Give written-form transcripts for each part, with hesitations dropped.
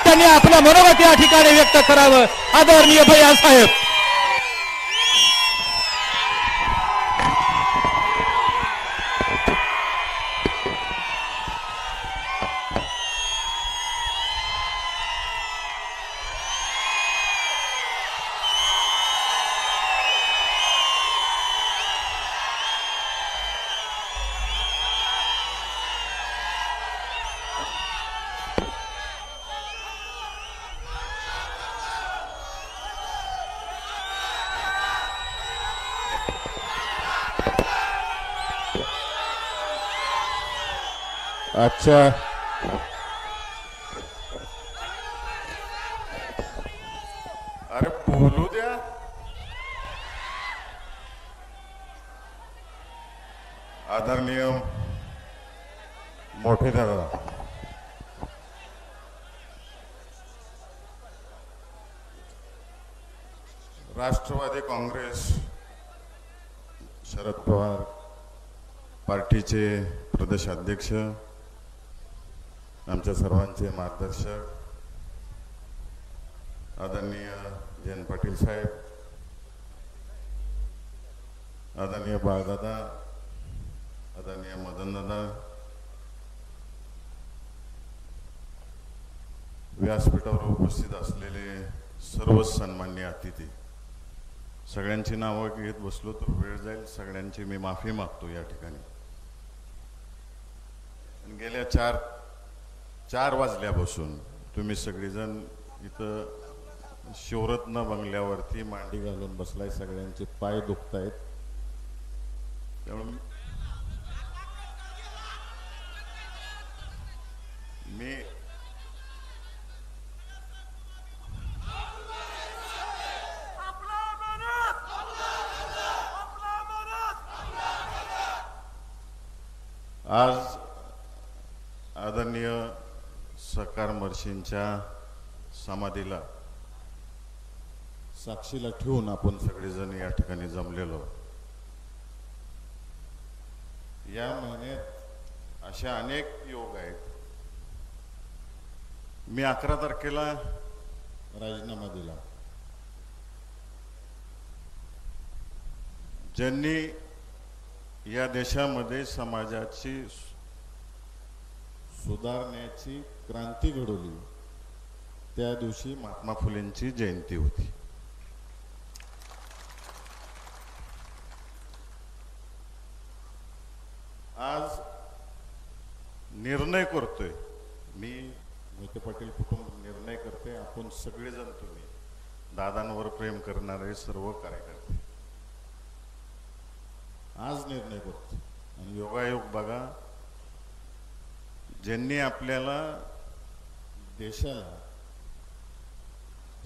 त्यांनी आपलं मनोगत या ठिकाणी व्यक्त करावं. आदरणीय भैया साहेब. अच्छा, अरे बोलू द्या. आदरणीय मोठे दादा, राष्ट्रवादी काँग्रेस शरद पवार पार्टीचे प्रदेशाध्यक्ष, आमच्या सर्वांचे मार्गदर्शक आदरणीय जयंत पाटील साहेब, आदरणीय बाळदादा, आदरणीय मदनदादा, व्यासपीठावर उपस्थित असलेले सर्व सन्माननीय अतिथी, सगळ्यांची नावं घेत बसलो तर वेळ जाईल. सगळ्यांची मी माफी मागतो. या ठिकाणी गेल्या चार वाजल्यापासून तुम्ही सगळेजण इथं शिवरत्न बंगल्यावरती मांडी घालून बसलाय. सगळ्यांचे पाय दुखतायत. त्यामुळे मी आज आदरणीय सकार मर्शींच्या समाधीला साक्षीला ठेवून आपण सगळेजण या ठिकाणी जमलेलो. या महिन्यात अशा अनेक योग आहेत. मी 11 तारखेला राजीनामा दिला. ज्यांनी या देशामध्ये समाजाची सुधारण्याची क्रांती घडवली, त्या दिवशी महात्मा फुलेंची जयंती होती. आज निर्णय करतोय मी, मोहिते पाटील कुटुंब निर्णय करते. आपण सगळेजण, तुम्ही दादांवर प्रेम करणारे सर्व कार्यकर्ते आज निर्णय करतो. आणि योगायोग बघा, ज्यांनी आपल्याला देशाला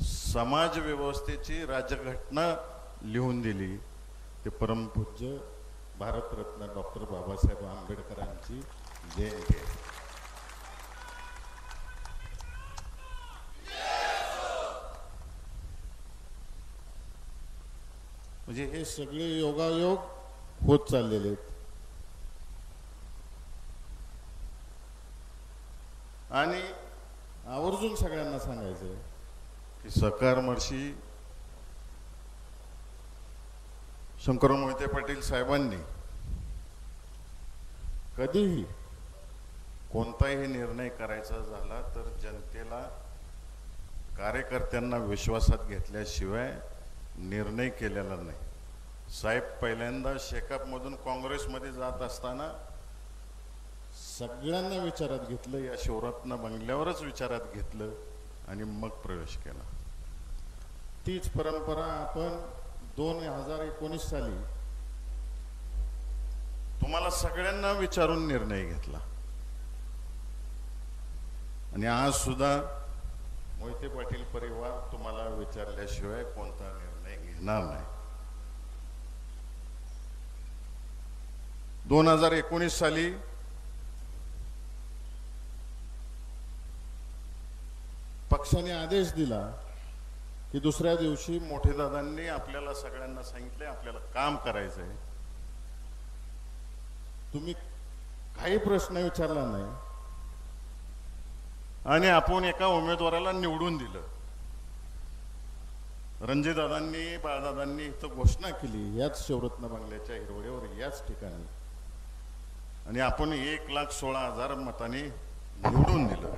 समाज व्यवस्थेची राज्यघटना लिहून दिली, ते परमपूज्य भारतरत्न डॉक्टर बाबासाहेब आंबेडकरांची जयंती आहे. म्हणजे हे सगळे योगायोग होत चाललेले आहेत. आणि आवर्जून सगळ्यांना सांगायचं की सकार मर्शी शंकरराव मोहिते पाटील साहेबांनी कधीही कोणताही निर्णय करायचा झाला तर जनतेला, कार्यकर्त्यांना विश्वासात घेतल्याशिवाय निर्णय केलेला नाही. साहेब पहिल्यांदा शेकापमधून काँग्रेसमध्ये जात असताना सगळ्यांना विचारात घेतलं, या शिवरत्न बंगल्यावरच विचारात घेतलं आणि मग प्रवेश केला. तीच परंपरा आपण 2019 साली तुम्हाला सगळ्यांना विचारून निर्णय घेतला. आणि आज सुद्धा मोहिते पाटील परिवार तुम्हाला विचारल्याशिवाय कोणता निर्णय घेणार नाही. 2019 साली पक्षाने आदेश दिला की दुसऱ्या दिवशी मोठे दादांनी आपल्याला सगळ्यांना सांगितले आपल्याला काम करायचंय. तुम्ही काही प्रश्न विचारला नाही, आणि आपण एका उमेदवाराला निवडून दिलं. रणजितदादांनी बाळदादांनी इथं घोषणा केली याच शिवरत्न बंगल्याच्या हिरवळीवर याच ठिकाणी, आणि आपण 1,16,000 मतांनी निवडून दिलं.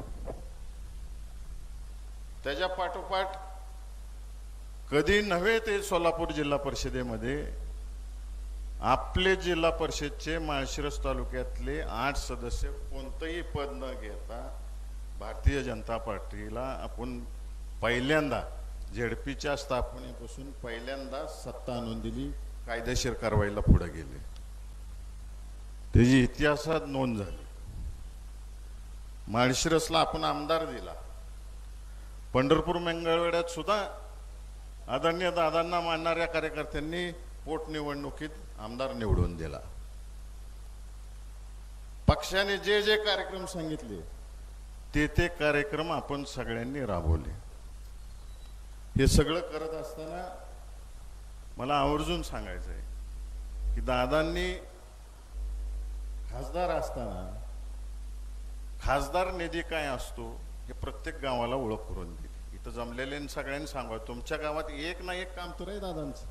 त्याच्या पाठोपाठ कधी नव्हे ते सोलापूर जिल्हा परिषदेमध्ये आपले जिल्हा परिषदचे माळशिरस तालुक्यातले 8 सदस्य कोणतंही पद न घेता भारतीय जनता पार्टीला आपण पहिल्यांदा झेडपीच्या स्थापनेपासून पहिल्यांदा सत्ता आणून दिली, कायदेशीर कारवाईला पुढे गेले. त्याची इतिहासात नोंद झाली. माळशिरसला आपण आमदार दिला. पंढरपूर मंगळवेढ्यात सुद्धा आदरणीय दादांना मानणाऱ्या कार्यकर्त्यांनी पोटनिवडणुकीत आमदार निवडून दिला. पक्षाने जे जे कार्यक्रम सांगितले ते कार्यक्रम आपण सगळ्यांनी राबवले. हे सगळं करत असताना मला आवर्जून सांगायचं आहे की दादांनी खासदार असताना खासदार निधी काय असतो हे प्रत्येक गावाला ओळख करून दिली. इथं जमलेले सगळ्यांनी सांगा, तुमच्या गावात एक ना एक काम तर आहे दादांचं.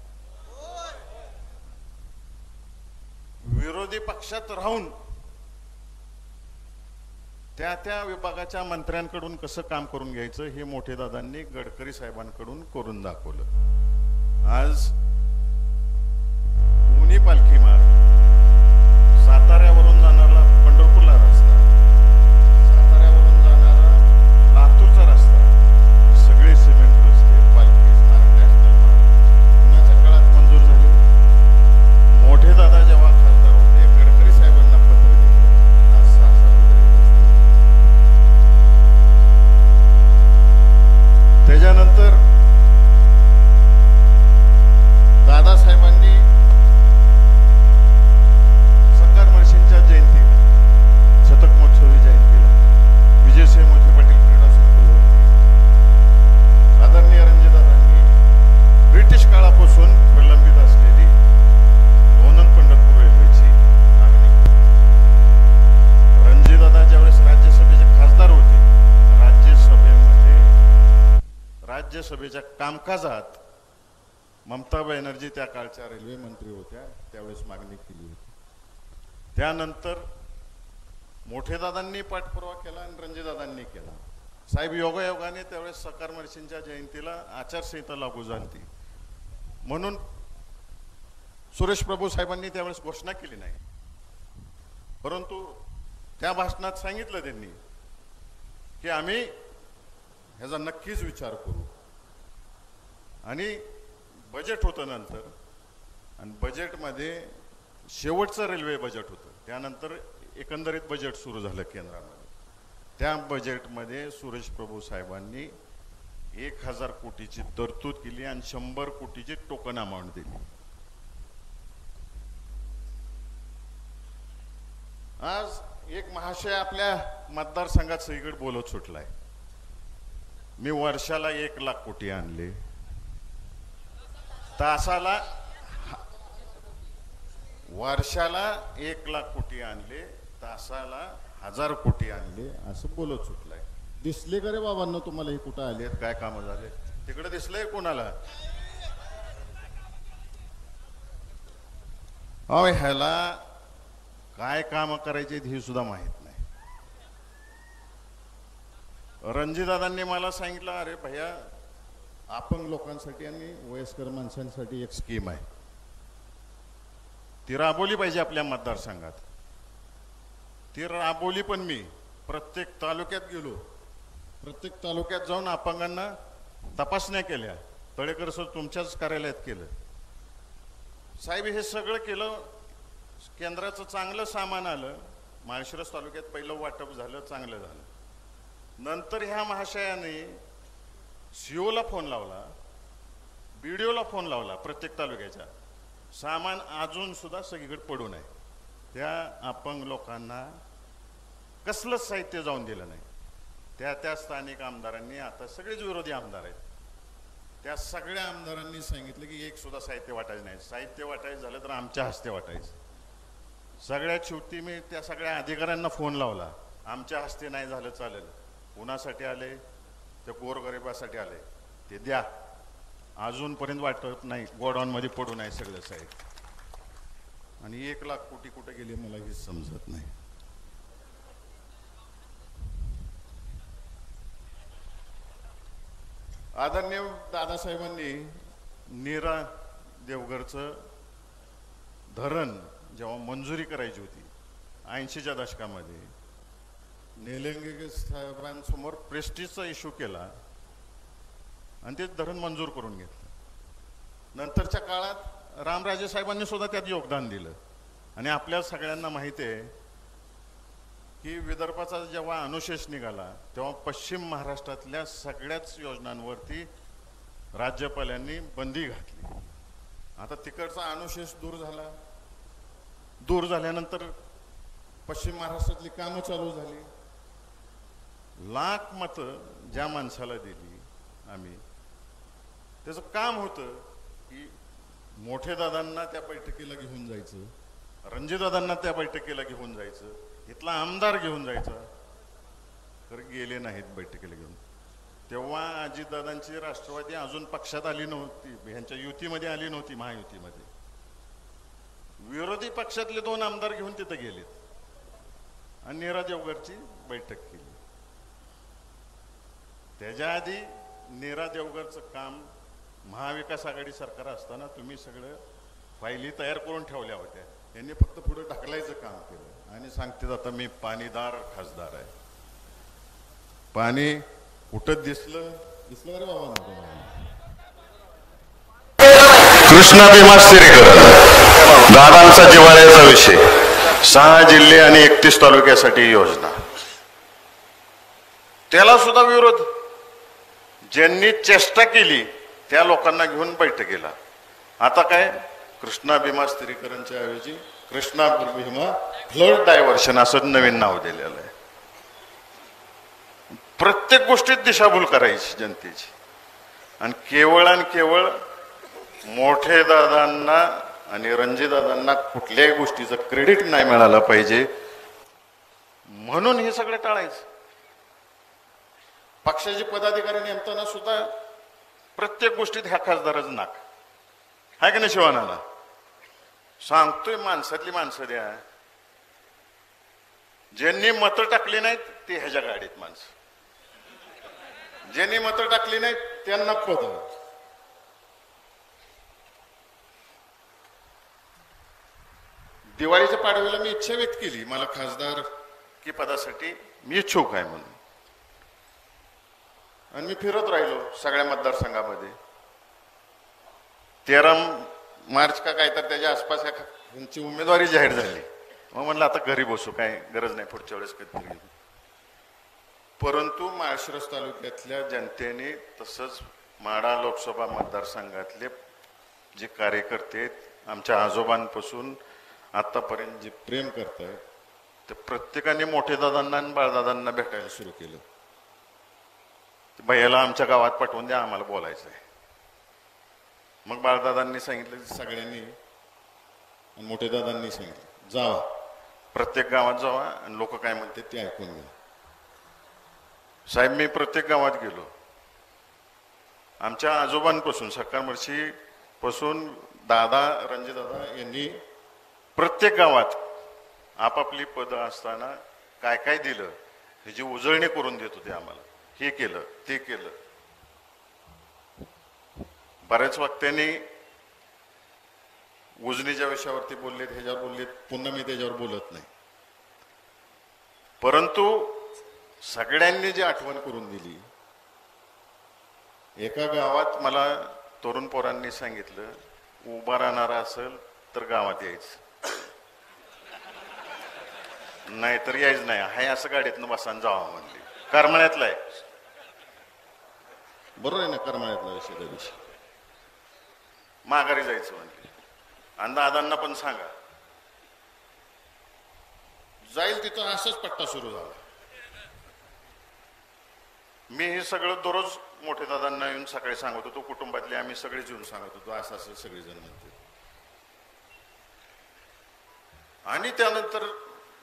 विरोधी पक्षात राहून त्या विभागाच्या मंत्र्यांकडून कसं काम करून घ्यायचं हे मोठे दादांनी गडकरी साहेबांकडून करून दाखवलं. आज उनी पालखी मार्ग, साताऱ्यावरून जाणारा पंढरपूरला रस्ता, साताऱ्यावरून जाणारा लातूरचा रस्ता, सगळे सिमेंट रस्ते, पालखी मार्ग, नॅशनल मार्ग कुणाच्या काळात मंजूर झाले. मोठे दादा जेव्हा खासदार होते गडकरी साहेबांना पत्र दिले. आज 6 त्याच्यानंतर दादासाहेबांनी सरकार मर्शींच्या जयंतीला, शतक महोत्सवी जयंतीला विजयसिंह मोहिते पाटील क्रीडा संकुलावरती आदरणीय रणजितदादांनी ब्रिटिश काळापासून प्रलंबित असलेली लोणंद पंढरपूर रेल्वेची मागणी. रणजितदादा ज्यावेळेस राज्यसभेचे खासदार होते, राज्यसभेच्या कामकाजात ममता बॅनर्जी त्या काळच्या रेल्वे मंत्री होत्या, त्यावेळेस मागणी केली होती. त्यानंतर मोठे दादांनी पाठपुरावा केला आणि रणजितदादांनी केला. साहेब योगायोगाने त्यावेळेस सरकार मर्शींच्या जयंतीला आचारसंहिता लागू झाली म्हणून सुरेश प्रभू साहेबांनी त्यावेळेस घोषणा केली नाही. परंतु त्या भाषणात सांगितलं त्यांनी की आम्ही ह्याचा नक्कीच विचार करू. आणि बजेट होतं नंतर, आणि बजेटमध्ये शेवटचं रेल्वे बजेट होतं, त्यानंतर एकंदरीत बजेट सुरू झालं केंद्रामध्ये. त्या बजेटमध्ये सुरेश प्रभू साहेबांनी 1,000 कोटीची तरतूद केली आणि 100 कोटीची टोकन अमाऊंट दिली. आज एक महाशय आपल्या मतदारसंघात सगळीकडे बोलत सुटलाय, मी वर्षाला 1,00,000 कोटी आणले, तासाला वर्षाला 1,00,000 कोटी आणले, तासाला 1,000 कोटी आणले असं बोलत सुटलाय. दिसले का रे बाबांना तुम्हाला हे कुठं आले, काय काम झाले? तिकडे दिसलंय कोणाला? अहो ह्याला काय काम करायचे हे सुद्धा माहित नाही. रणजितदादांनी मला सांगितलं, अरे भैया अपंग लोकांसाठी आणि वयस्कर माणसांसाठी एक स्कीम आहे, ती राबवली पाहिजे आपल्या मतदारसंघात. ती राबवली पण मी प्रत्येक तालुक्यात गेलो, प्रत्येक तालुक्यात जाऊन अपंगांना तपासण्या केल्या. तळेकर सर तुमच्याच कार्यालयात केलं. साहेब हे सगळं केलं, केंद्राचं चांगलं सामान आलं, माळशिरस तालुक्यात पहिलं वाटप झालं, चांगलं झालं. नंतर ह्या महाशयाने सीओला फोन लावला, बीडीओला फोन लावला, प्रत्येक तालुक्याच्या सामान अजून सुद्धा सगळीकडे पडून आहे. त्या अपंग लोकांना कसलंच साहित्य जाऊन दिलं नाही. त्या स्थानिक आमदारांनी, आता सगळेच विरोधी आमदार आहेत, त्या सगळ्या आमदारांनी सांगितलं की एक सुद्धा साहित्य वाटायचं नाही. साहित्य वाटायचं झालं तर आमच्या हस्ते वाटायचं. सगळ्यात शेवटी मी त्या सगळ्या अधिकाऱ्यांना फोन लावला, आमच्या हस्ते नाही झालं चालेल, कुणासाठी आले? त्या गोरगरिबासाठी आले. ते द्या. अजूनपर्यंत वाटत नाही गोडाऊनमध्ये पडून आहे सगळं साहेब. आणि 1,00,000 कोटी कुठे गेले मला हेच समजत नाही. आदरणीय दादासाहेबांनी नीरा देवगरचं धरण जेव्हा मंजुरी करायची होती 80च्या दशकामध्ये, निलंगे साहेबांसमोर प्रेस्टिजचा इश्यू केला आणि ते धरण मंजूर करून घेतलं. नंतरच्या काळात रामराजे साहेबांनी सुद्धा त्यात योगदान दिलं. आणि आपल्या सगळ्यांना माहिती आहे की विदर्भाचा जेव्हा अनुशेष निघाला तेव्हा पश्चिम महाराष्ट्रातल्या सगळ्याच योजनांवरती राज्यपालांनी बंदी घातली. आता तिकडचा अनुशेष दूर झाला. दूर झाल्यानंतर पश्चिम महाराष्ट्रातली कामं चालू झाली. लाख मतं ज्या माणसाला दिली आम्ही, त्याचं काम होतं की मोठे दादांना त्या बैठकीला घेऊन जायचं, रणजितदादांना त्या बैठकीला घेऊन जायचं, इथला आमदार घेऊन जायचा. तर गेले नाहीत बैठकीला घेऊन. तेव्हा अजितदादांची राष्ट्रवादी अजून पक्षात आली नव्हती, ह्यांच्या युतीमध्ये आली नव्हती, महायुतीमध्ये. विरोधी पक्षातले 2 आमदार घेऊन तिथे गेलेत आणि नीरा देवगरची बैठक केली. त्याच्या आधी नीरा देवगरचं काम महाविकास आघाडी सरकार असताना तुम्ही सगळं फायली तयार करून ठेवल्या होत्या. यांनी फक्त पुढे ढकलायचं काम केलं आणि सांगते आता मी पाणीदार खासदार आहे. पाणी कुठं दिसलं रे बाबा? कृष्णा भीमा स्थिरीकरण, दादांचा जिव्हाळ्याचा विषय. 6 जिल्हे आणि 31 तालुक्यासाठी योजना. त्याला सुद्धा विरोध. ज्यांनी चेष्टा केली त्या लोकांना घेऊन बैठकीला. आता काय कृष्णा भीमा स्थिरीकरणच्या ऐवजी कृष्णा भीमा फ्लड डायव्हर्शन असं नवीन नाव दिलेलं आहे. प्रत्येक गोष्टीत दिशाभूल करायची जनतेची. आणि केवळ मोठे दादांना आणि रणजितदादांना कुठल्याही गोष्टीचं क्रेडिट नाही मिळालं पाहिजे म्हणून हे सगळं टाळायचं. पक्षाचे पदाधिकारी नेमताना सुद्धा प्रत्येक गोष्टीत ह्या खासदाराचं नाक आहे की नाही? शिवानाला सांगतोय माणसातली माणसं द्या. ज्यांनी मतं टाकली नाहीत ते ह्याच्या गाडीत माणसं, ज्यांनी मतं टाकली नाहीत त्यांना पद. दिवाळीच्या पाडव्याला मी इच्छा व्यक्त केली मला खासदार की पदासाठी मी इच्छुक आहे म्हणून. आणि मी फिरत राहिलो सगळ्या मतदारसंघामध्ये. 13 मार्च का काय तर त्याच्या आसपास यांची उमेदवारी जाहीर झाली. मग म्हणलं आता घरी बसू, काय गरज नाही, पुढच्या वेळेस कधी. परंतु माळशिरस तालुक्यातल्या जनतेने तसंच माढा लोकसभा मतदारसंघातले जे कार्यकर्ते आमच्या आजोबांपासून आतापर्यंत जे प्रेम करतायत ते प्रत्येकाने मोठे दादांना आणि बाळदादांना भेटायला सुरू केलं. भैयाला आमच्या गावात पाठवून द्या, आम्हाला बोलायचं आहे. मग बाळदादांनी सांगितलं सगळ्यांनी आणि मोठे दादांनी सांगितलं जावा, प्रत्येक गावात जावा आणि लोक काय म्हणते ते ऐकून घ्या. साहेब मी प्रत्येक गावात गेलो. आमच्या आजोबांपासून सरकारमर्शी पासून दादा रणजितदादा यांनी प्रत्येक गावात आपापली पदं असताना काय काय दिलं ह्याची उजळणी करून देत होते आम्हाला. हे केलं ते केलं. बऱ्याच वक्त्यांनी उजनीच्या विषयावरती बोललेत, ह्याच्यावर बोललेत, पुन्हा मी त्याच्यावर बोलत नाही. परंतु सगळ्यांनी जी आठवण करून दिली. एका गावात मला तरुण पोरांनी सांगितलं उभा राहणारा असेल तर गावात यायचं, नाहीतर यायच नाही. हाय असं गाडीतनं बसान जावा म्हणली. करमाळ्यातला आहे, बरोबर आहे ना? करमाळ्यातला विषय त्या दिवशी माघारी जायचं म्हणली. आणि दादांना पण सांगा जाईल तिथं. असंच पट्टा सुरू झाला. मी हे सगळं दररोज मोठे दादांना येऊन सकाळी सांगत होतो. कुटुंबातले आम्ही सगळेच येऊन सांगत होतो असं असं सगळेजण म्हणते. आणि त्यानंतर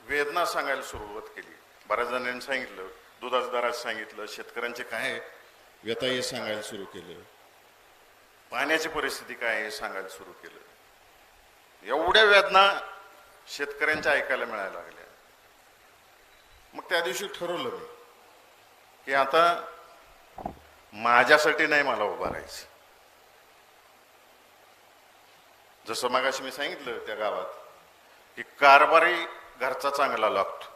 वेदना सांगायला सुरुवात केली. बऱ्याच जणांनी सांगितलं दुधाच्या दरात सांगितलं, शेतकऱ्यांचे काय व्यथा हे सांगायला सुरू केलं, पाण्याची परिस्थिती काय आहे सांगायला सुरू केलं. एवढ्या वेदना शेतकऱ्यांच्या ऐकायला मिळायला लागल्या. मग त्या दिवशी ठरवलं मी की आता माझ्यासाठी नाही मला उभं राहायचं. जसं मगाशी मी सांगितलं त्या गावात की कारभारी घरचा चांगला लागतो,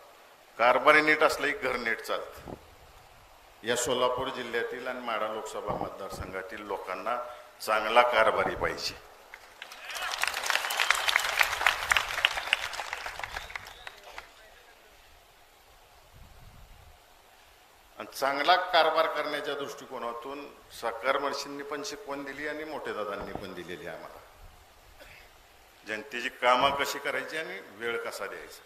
कारभारी नीट असलं की घर नीट चालतं. या सोलापूर जिल्ह्यातील आणि माढा लोकसभा मतदारसंघातील लोकांना चांगला कारभारी पाहिजे. आणि चांगला कारभार करण्याच्या दृष्टिकोनातून साकार मर्शींनी पण शिकवण दिली आणि मोठे दादांनी पण दिलेली आम्हाला. जनतेची कामं कशी करायची आणि वेळ कसा द्यायचा.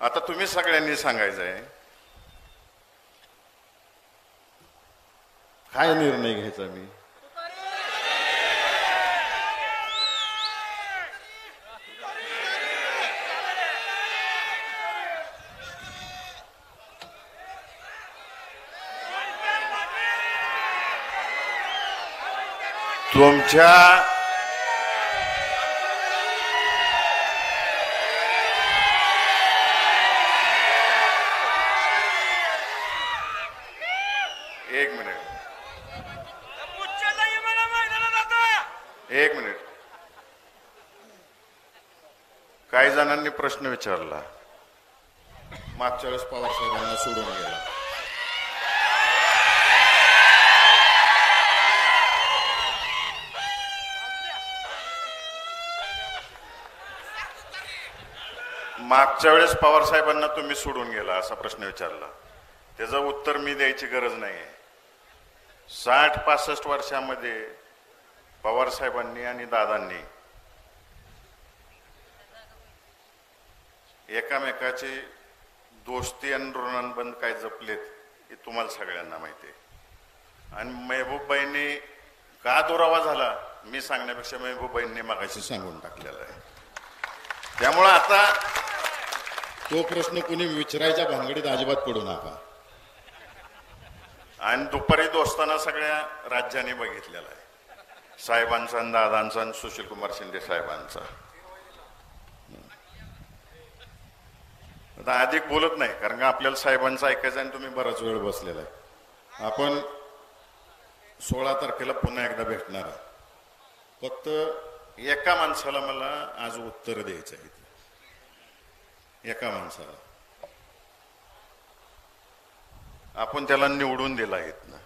आता तुम्ही सगळ्यांनी सांगायचं आहे काय निर्णय घ्यायचा. मी तुमच्या एक मिनिट काही जणांनी प्रश्न विचारला, मागच्या वेळेस पवार साहेबांना सोडून गेला. मागच्या वेळेस पवार साहेबांना तुम्ही सोडून गेला असा प्रश्न विचारला. त्याचं उत्तर मी द्यायची गरज नाही. 60-65 वर्षामध्ये पवार साहेबांनी आणि दादांनी एकामेकाचे दोस्ती आणि ऋणानुबंध काय जपलेत हे तुम्हाला सगळ्यांना माहिती आहे. आणि मेहबूबबाईंनी का दुरावा झाला मी सांगण्यापेक्षा मेहबूबबाईंनी मागाशी सांगून टाकलेला आहे. त्यामुळं आता तो प्रश्न कुणी विचारायच्या भानगडीत अजिबात पडू नका. आणि दुपारी दोस्ताना सगळ्या राज्यांनी बघितलेला आहे, साहेबांचा आणि दादांचा आणि सुशीलकुमार शिंदे साहेबांचा. आता अधिक बोलत नाही कारण का आपल्याला साहेबांचं ऐकायचं आणि तुम्ही बराच वेळ बसलेला आहे. आपण 16 तारखेला पुन्हा एकदा भेटणार आहे. फक्त एका माणसाला मला आज उत्तर द्यायचं आहे. एका माणसाला आपण त्याला निवडून दिला आहेत ना.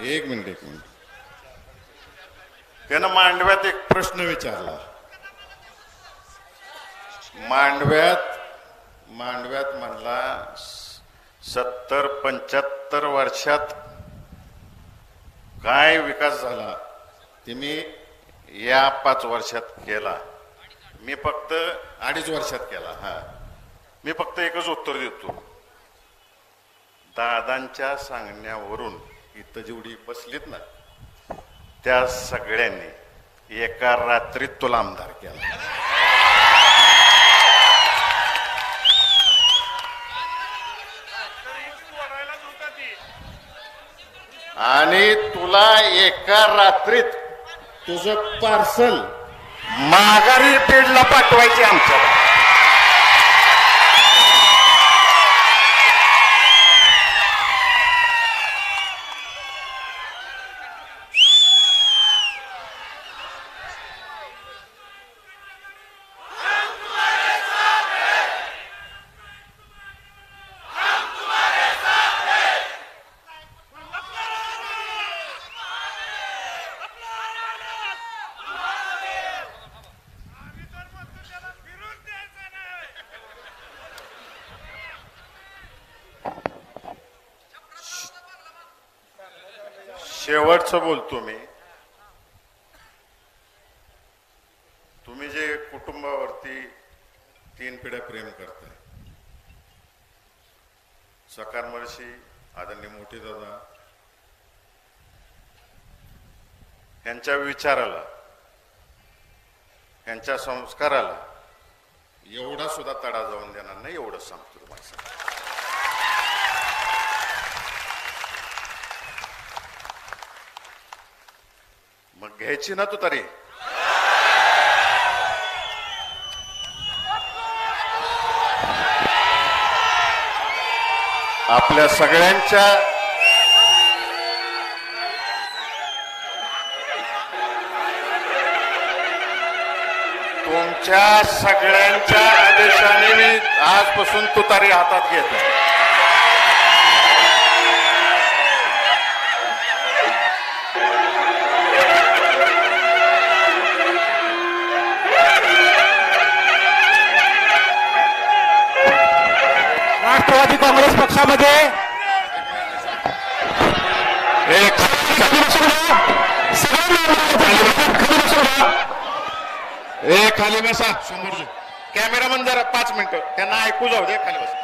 एक मिनिट त्यानं मांडव्यात एक प्रश्न विचारला. मांडव्यात म्हणला 70-75 वर्षात काय विकास झाला ते मी या 5 वर्षात केला. मी फक्त 2.5 वर्षात केला. मी फक्त एकच उत्तर देतो. दादांच्या सांगण्यावरून इथं जेवढी बसलीत ना त्या सगळ्यांनी एका रात्रीत तुला आमदार केला. आणि तुला एका रात्रीत तुझं पार्सल माघारी पेडला पाठवायचे आमच्या. शेवटचं बोलतो मी. तुम्ही जे कुटुंबावरती 3 पिढ्या प्रेम करताय, सकारमध्ये मार्गदर्शी आदरणीय मोठे दादा यांच्या विचाराला, यांच्या संस्काराला एवढा सुद्धा तडा जाऊन देणार नाही, एवढं सांगतो तुम्हाला. मग घ्यायची ना तू तरी. आपल्या सगळ्यांच्या तुमच्या सगळ्यांच्या आदेशाने मी आजपासून तुतारी हातात घेतो. राष्ट्रवादी काँग्रेस पक्षामध्ये खाली बसा. समोर कॅमेरामन जरा 5 मिनिटं त्यांना ऐकू जाऊ दे. खाली बसा.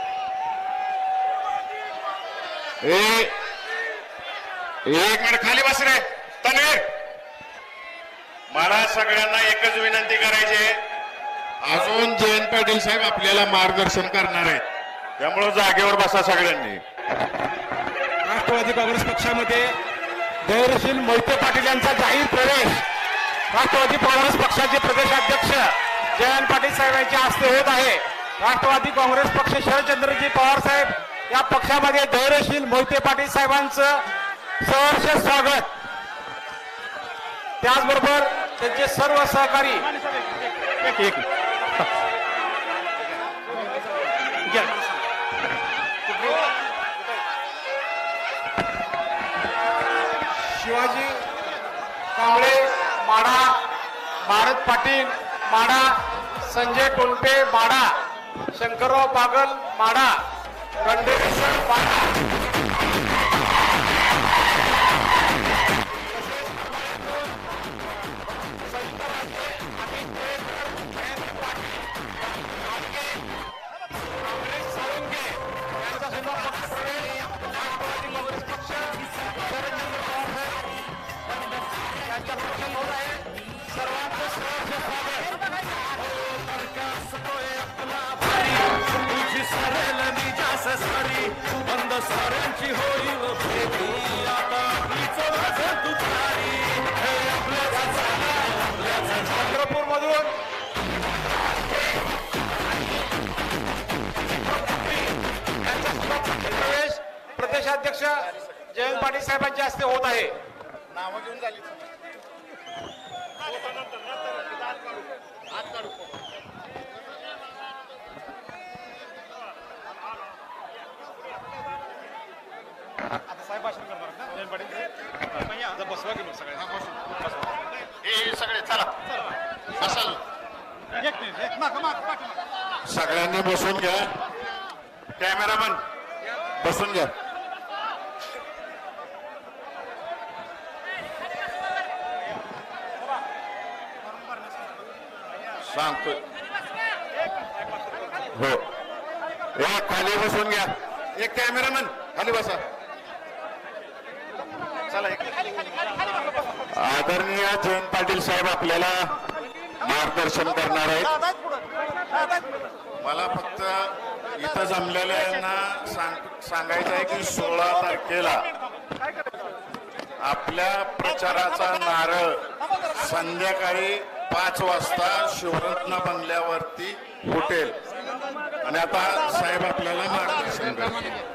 एक मिनिट खाली बस रे तन्वीर. मला सगळ्यांना एकच विनंती करायची आहे. अजून जयंत पाटील साहेब आपल्याला मार्गदर्शन करणार आहेत, त्यामुळे जागेवर बसा सगळ्यांनी. राष्ट्रवादी काँग्रेस पक्षामध्ये धैर्यशील मोहिते पाटील यांचा जाहीर प्रवेश राष्ट्रवादी काँग्रेस पक्षाचे प्रदेशाध्यक्ष जयंत पाटील साहेब यांच्या हस्ते होत आहे. राष्ट्रवादी काँग्रेस पक्ष शरदचंद्रजी पवार साहेब या पक्षामध्ये धैर्यशील मोहिते पाटील साहेबांचं सहर्ष स्वागत, त्याचबरोबर त्यांचे सर्व सहकारी. शिवाजी कांबळे माडा, भारत पाटील माडा, संजय टोलपे माडा, शंकरराव पागल माडा, गंडेश्वर माडा. चंद्रपूर मधून प्रवेश प्रदेशाध्यक्ष जयंत पाटील साहेबांच्या हस्ते होत आहे. नावं घेऊन झाली. आता साहेब भाषण करणार ना जयंत पाटील. आता बसवा की मग सगळ्यांना सगळे चला बसा. सगळ्यांनी बसून घ्या. कॅमेरामन बसून घ्या. सांगतोय हो. एक खाली बसून घ्या. एक कॅमेरामन खाली बसा. चला. आदरणीय जयंत पाटील साहेब आपल्याला मार्गदर्शन करणार आहेत. मला फक्त इथं जमलेल्यांना सांगायचं आहे की 16 तारखेला आपल्या प्रचाराचा नारळ संध्याकाळी 5 वाजता शिवरत्न बंगल्यावरती फुटेल. आणि आता साहेब आपल्याला मार्गदर्शन करतील.